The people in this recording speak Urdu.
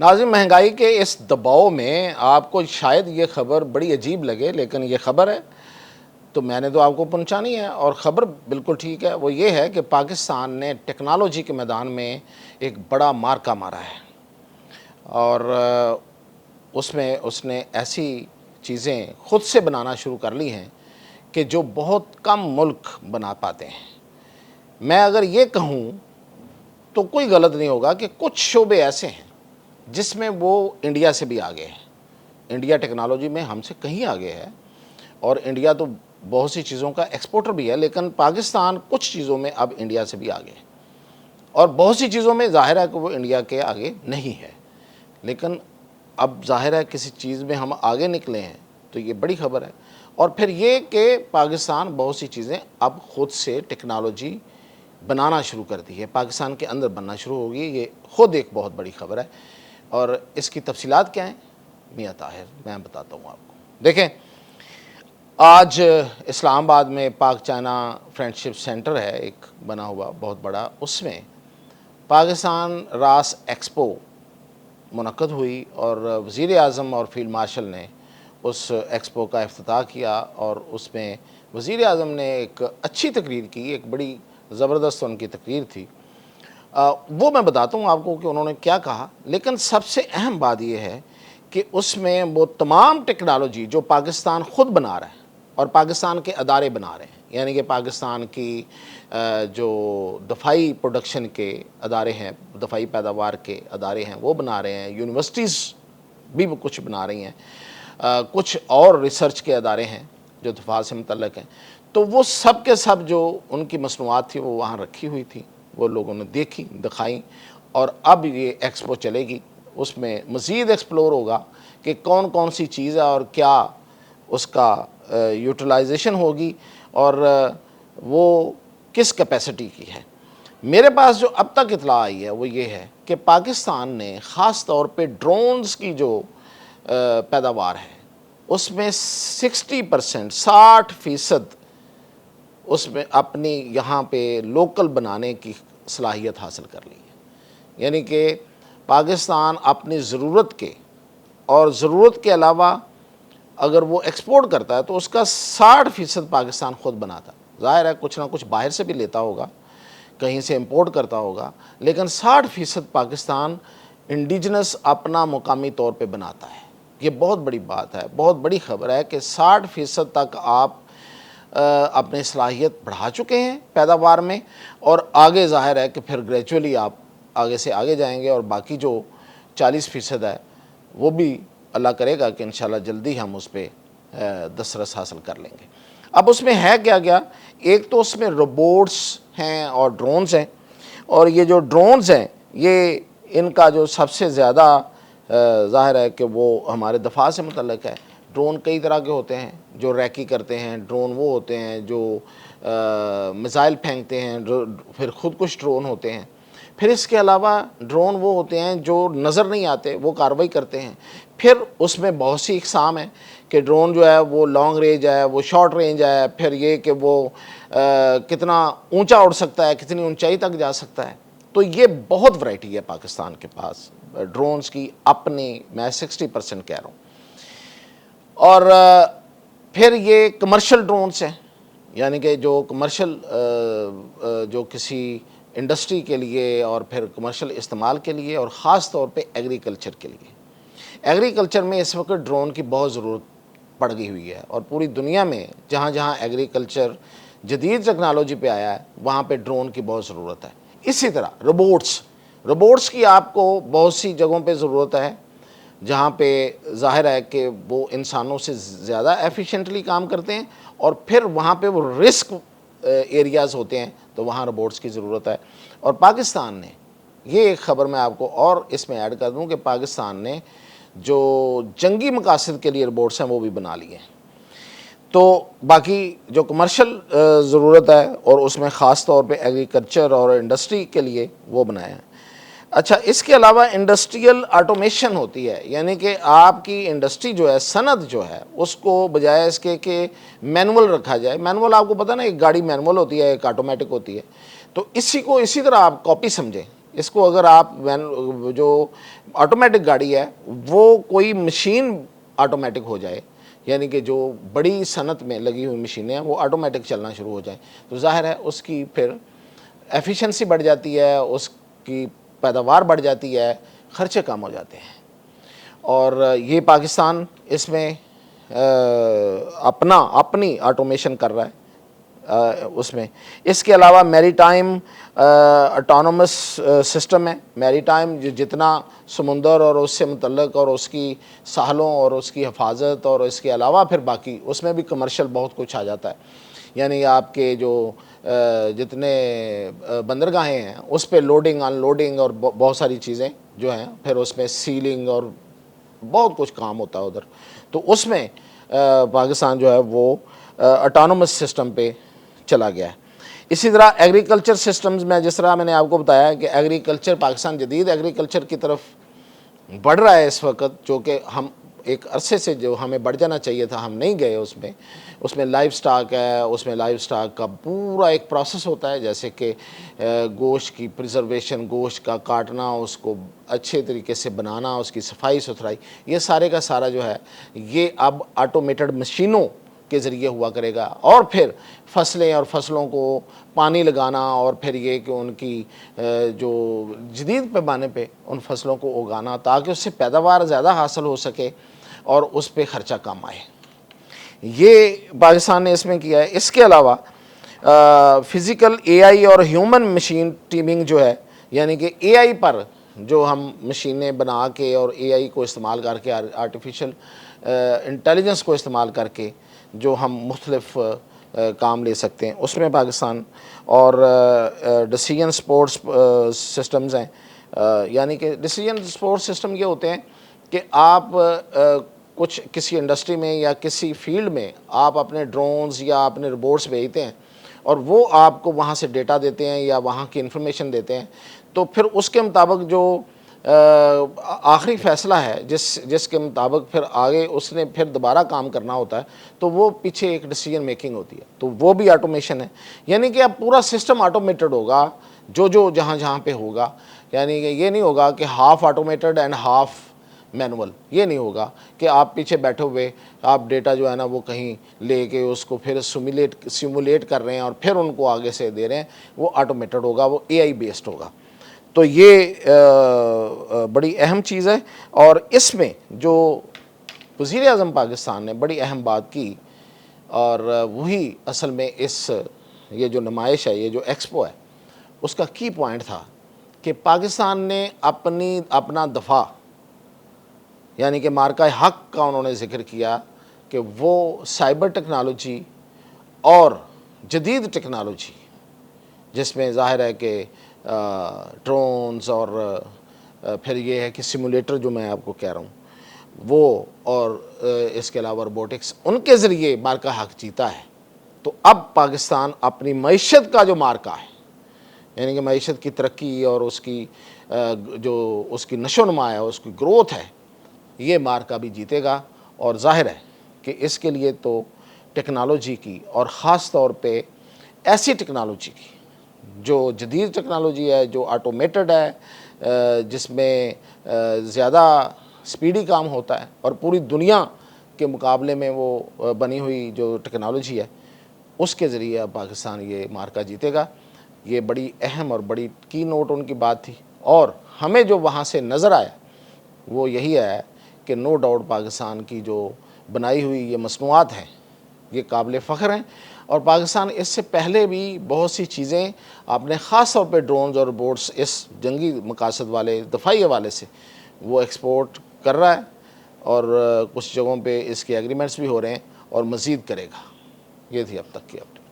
ناظرین، مہنگائی کے اس دباؤ میں آپ کو شاید یہ خبر بڑی عجیب لگے، لیکن یہ خبر ہے تو میں نے تو آپ کو پہنچانی ہے، اور خبر بالکل ٹھیک ہے۔ وہ یہ ہے کہ پاکستان نے ٹیکنالوجی کے میدان میں ایک بڑا مارکا مارا ہے، اور اس نے ایسی چیزیں خود سے بنانا شروع کر لی ہیں کہ جو بہت کم ملک بنا پاتے ہیں۔ میں اگر یہ کہوں تو کوئی غلط نہیں ہوگا کہ کچھ شعبے ایسے ہیں جس میں وہ انڈیا سے بھی آگے ہے۔ انڈیا ٹیکنالوجی میں ہم سے کہیں آگے ہے، اور انڈیا تو بہت سی چیزوں کا ایکسپورٹر بھی ہے، لیکن پاکستان کچھ چیزوں میں اب انڈیا سے بھی آگے ہے، اور بہت سی چیزوں میں ظاہر ہے کہ وہ انڈیا کے آگے نہیں ہے۔ لیکن اب ظاہر ہے کسی چیز میں ہم آگے نکلے ہیں تو یہ بڑی خبر ہے۔ اور پھر یہ کہ پاکستان بہت سی چیزیں اب خود سے ٹیکنالوجی بنانا شروع کر دی ہے، پاکستان کے اندر بننا شروع ہوگی، یہ خود ایک بہت بڑی خبر ہے۔ اور اس کی تفصیلات کیا ہیں، میاں طاہر میں بتاتا ہوں آپ کو۔ دیکھیں، آج اسلام آباد میں پاک چائنا فرینڈشپ سینٹر ہے ایک بنا ہوا بہت بڑا، اس میں پاکستان راس ایکسپو منعقد ہوئی، اور وزیر اعظم اور فیلڈ مارشل نے اس ایکسپو کا افتتاح کیا، اور اس میں وزیر اعظم نے ایک اچھی تقریر کی، ایک بڑی زبردست ان کی تقریر تھی۔ وہ میں بتاتا ہوں آپ کو کہ انہوں نے کیا کہا، لیکن سب سے اہم بات یہ ہے کہ اس میں وہ تمام ٹیکنالوجی جو پاکستان خود بنا رہا ہے اور پاکستان کے ادارے بنا رہے ہیں، یعنی کہ پاکستان کی جو دفاعی پروڈکشن کے ادارے ہیں، دفاعی پیداوار کے ادارے ہیں، وہ بنا رہے ہیں، یونیورسٹیز بھی کچھ بنا رہی ہیں، کچھ اور ریسرچ کے ادارے ہیں جو دفاع سے متعلق ہیں، تو وہ سب کے سب جو ان کی مصنوعات تھی وہ وہاں رکھی ہوئی تھی، وہ لوگوں نے دیکھی، دکھائیں، اور اب یہ ایکسپو چلے گی، اس میں مزید ایکسپلور ہوگا کہ کون کون سی چیز ہے اور کیا اس کا یوٹیلائزیشن ہوگی، اور وہ کس کیپیسٹی کی ہے۔ میرے پاس جو اب تک اطلاع آئی ہے وہ یہ ہے کہ پاکستان نے خاص طور پہ ڈرونز کی جو پیداوار ہے اس میں 60%، 60% اس میں اپنی یہاں پہ لوکل بنانے کی صلاحیت حاصل کر لی ہے، یعنی کہ پاکستان اپنی ضرورت کے اور ضرورت کے علاوہ اگر وہ ایکسپورٹ کرتا ہے تو اس کا 60% پاکستان خود بناتا ہے۔ ظاہر ہے کچھ نہ کچھ باہر سے بھی لیتا ہوگا، کہیں سے امپورٹ کرتا ہوگا، لیکن 60% پاکستان انڈیجنس اپنا مقامی طور پہ بناتا ہے۔ یہ بہت بڑی بات ہے، بہت بڑی خبر ہے کہ 60% تک آپ اپنی صلاحیت بڑھا چکے ہیں پیداوار میں، اور آگے ظاہر ہے کہ پھر گریجولی آپ آگے سے آگے جائیں گے، اور باقی جو 40% ہے وہ بھی اللہ کرے گا کہ انشاءاللہ جلدی ہم اس پہ دسترس حاصل کر لیں گے۔ اب اس میں ہے کیا ایک تو اس میں روبوٹس ہیں اور ڈرونز ہیں، اور یہ جو ڈرونز ہیں یہ ان کا جو سب سے زیادہ ظاہر ہے کہ وہ ہمارے دفاع سے متعلق ہے۔ ڈرون کئی طرح کے ہوتے ہیں، جو ریکی کرتے ہیں، ڈرون وہ ہوتے ہیں جو میزائل پھینکتے ہیں، پھر خود کش ڈرون ہوتے ہیں، پھر اس کے علاوہ ڈرون وہ ہوتے ہیں جو نظر نہیں آتے، وہ کارروائی کرتے ہیں۔ پھر اس میں بہت سی اقسام ہیں کہ ڈرون جو ہے وہ لانگ رینج ہے، وہ شارٹ رینج ہے، پھر یہ کہ وہ کتنا اونچا اڑ سکتا ہے، کتنی اونچائی تک جا سکتا ہے۔ تو یہ بہت ورائٹی ہے پاکستان کے پاس ڈرونز کی اپنی، میں 60% کہہ رہا ہوں۔ اور پھر یہ کمرشل ڈرونز ہیں، یعنی کہ جو کمرشل جو کسی انڈسٹری کے لیے اور پھر کمرشل استعمال کے لیے، اور خاص طور پہ ایگریکلچر کے لیے۔ ایگریکلچر میں اس وقت ڈرون کی بہت ضرورت پڑ گئی ہوئی ہے، اور پوری دنیا میں جہاں جہاں ایگریکلچر جدید ٹیکنالوجی پہ آیا ہے وہاں پہ ڈرون کی بہت ضرورت ہے۔ اسی طرح روبوٹس کی آپ کو بہت سی جگہوں پہ ضرورت ہے جہاں پہ ظاہر ہے کہ وہ انسانوں سے زیادہ ایفیشینٹلی کام کرتے ہیں، اور پھر وہاں پہ وہ رسک ایریاز ہوتے ہیں تو وہاں روبوٹس کی ضرورت ہے۔ اور پاکستان نے یہ ایک خبر میں آپ کو اور اس میں ایڈ کر دوں کہ پاکستان نے جو جنگی مقاصد کے لیے روبوٹس ہیں وہ بھی بنا لیے ہیں۔ تو باقی جو کمرشل ضرورت ہے اور اس میں خاص طور پہ ایگریکلچر اور انڈسٹری کے لیے وہ بنائے ہیں۔ اچھا، اس کے علاوہ انڈسٹریل آٹومیشن ہوتی ہے، یعنی کہ آپ کی انڈسٹری جو ہے، صنعت جو ہے، اس کو بجائے اس کے کہ مینول رکھا جائے، مینول آپ کو پتہ نا، ایک گاڑی مینول ہوتی ہے، ایک آٹومیٹک ہوتی ہے، تو اسی کو اسی طرح آپ کاپی سمجھیں اس کو اگر آپ جو آٹومیٹک گاڑی ہے وہ کوئی مشین آٹومیٹک ہو جائے، یعنی کہ جو بڑی صنعت میں لگی ہوئی مشینیں ہیں وہ آٹومیٹک چلنا شروع ہو جائیں، تو ظاہر ہے اس کی پھر ایفیشنسی بڑھ جاتی ہے، اس کی پیداوار بڑھ جاتی ہے، خرچے کم ہو جاتے ہیں۔ اور یہ پاکستان اس میں اپنی آٹومیشن کر رہا ہے اس میں۔ اس کے علاوہ میری ٹائم اٹانومس سسٹم ہے۔ میری ٹائم جتنا سمندر اور اس سے متعلق اور اس کی ساحلوں اور اس کی حفاظت اور اس کے علاوہ پھر باقی اس میں بھی کمرشل بہت کچھ آ جاتا ہے، یعنی آپ کے جو جتنے بندرگاہیں ہیں اس پہ لوڈنگ ان لوڈنگ اور بہت ساری چیزیں جو ہیں، پھر اس میں سیلنگ اور بہت کچھ کام ہوتا ہے ادھر، تو اس میں پاکستان جو ہے وہ اٹانومس سسٹم پہ چلا گیا ہے۔ اسی طرح ایگریکلچر سسٹمز میں، جس طرح میں نے آپ کو بتایا کہ ایگریکلچر پاکستان جدید ایگریکلچر کی طرف بڑھ رہا ہے اس وقت، جو کہ ہم ایک عرصے سے جو ہمیں بڑھ جانا چاہیے تھا ہم نہیں گئے اس میں لائف سٹاک ہے، اس میں لائف سٹاک کا پورا ایک پروسیس ہوتا ہے، جیسے کہ گوشت کی پریزرویشن، گوشت کا کاٹنا، اس کو اچھے طریقے سے بنانا، اس کی صفائی ستھرائی، یہ سارے کا سارا جو ہے یہ اب آٹومیٹڈ مشینوں کے ذریعے ہوا کرے گا۔ اور پھر فصلیں اور فصلوں کو پانی لگانا، اور پھر یہ کہ ان کی جو جدید پیمانے پہ ان فصلوں کو اگانا تاکہ اس سے پیداوار زیادہ حاصل ہو سکے اور اس پہ خرچہ کم آئے، یہ پاکستان نے اس میں کیا ہے۔ اس کے علاوہ فزیکل اے آئی اور ہیومن مشین ٹیمنگ جو ہے، یعنی کہ اے آئی پر جو ہم مشینیں بنا کے اور اے آئی کو استعمال کر کے، آرٹیفیشل انٹیلیجنس کو استعمال کر کے جو ہم مختلف کام لے سکتے ہیں، اس میں پاکستان اور ڈیسیژن سپورٹس سسٹمز ہیں، یعنی کہ ڈیسیژن سپورٹ سسٹم یہ ہوتے ہیں کہ آپ کچھ کسی انڈسٹری میں یا کسی فیلڈ میں آپ اپنے ڈرونز یا اپنے روبوٹس بھیجتے ہیں اور وہ آپ کو وہاں سے ڈیٹا دیتے ہیں یا وہاں کی انفارمیشن دیتے ہیں، تو پھر اس کے مطابق جو آخری فیصلہ ہے جس کے مطابق پھر آگے اس نے پھر دوبارہ کام کرنا ہوتا ہے، تو وہ پیچھے ایک ڈیسیژن میکنگ ہوتی ہے، تو وہ بھی آٹومیشن ہے، یعنی کہ اب پورا سسٹم آٹومیٹڈ ہوگا جو جہاں پہ ہوگا، یعنی کہ یہ نہیں ہوگا کہ half automated and half manual, یہ نہیں ہوگا کہ آپ پیچھے بیٹھے ہوئے آپ ڈیٹا جو ہے نا وہ کہیں لے کے اس کو پھر سیمولیٹ کر رہے ہیں اور پھر ان کو آگے سے دے رہے ہیں، وہ آٹومیٹڈ ہوگا، وہ اے آئی بیسڈ ہوگا۔ تو یہ بڑی اہم چیز ہے، اور اس میں جو وزیر اعظم پاکستان نے بڑی اہم بات کی، اور وہی اصل میں یہ جو نمائش ہے، یہ جو ایکسپو ہے، اس کا کی پوائنٹ تھا کہ پاکستان نے اپنا دفاع، یعنی کہ مارکہ حق کا انہوں نے ذکر کیا کہ وہ سائبر ٹیکنالوجی اور جدید ٹیکنالوجی، جس میں ظاہر ہے کہ ڈرونز اور پھر یہ ہے کہ سیمولیٹر جو میں آپ کو کہہ رہا ہوں وہ، اور اس کے علاوہ روبوٹکس، ان کے ذریعے مارکہ حق جیتا ہے۔ تو اب پاکستان اپنی معیشت کا جو مارکہ ہے، یعنی کہ معیشت کی ترقی اور اس کی جو اس کی نشو و نما ہے، اس کی گروتھ ہے، یہ مارکہ بھی جیتے گا۔ اور ظاہر ہے کہ اس کے لیے تو ٹیکنالوجی کی، اور خاص طور پہ ایسی ٹیکنالوجی کی جو جدید ٹیکنالوجی ہے، جو آٹومیٹڈ ہے، جس میں زیادہ سپیڈی کام ہوتا ہے، اور پوری دنیا کے مقابلے میں وہ بنی ہوئی جو ٹیکنالوجی ہے، اس کے ذریعے پاکستان یہ مارکہ جیتے گا۔ یہ بڑی اہم اور بڑی کی نوٹ ان کی بات تھی، اور ہمیں جو وہاں سے نظر آیا وہ یہی ہے کہ نو ڈاؤٹ پاکستان کی جو بنائی ہوئی یہ مصنوعات ہیں یہ قابل فخر ہیں، اور پاکستان اس سے پہلے بھی بہت سی چیزیں آپ نے خاص طور پہ ڈرونز اور روبوٹس اس جنگی مقاصد والے دفاعی حوالے سے وہ ایکسپورٹ کر رہا ہے، اور کچھ جگہوں پہ اس کے ایگریمنٹس بھی ہو رہے ہیں اور مزید کرے گا۔ یہ تھی اب تک کی اپڈیٹ۔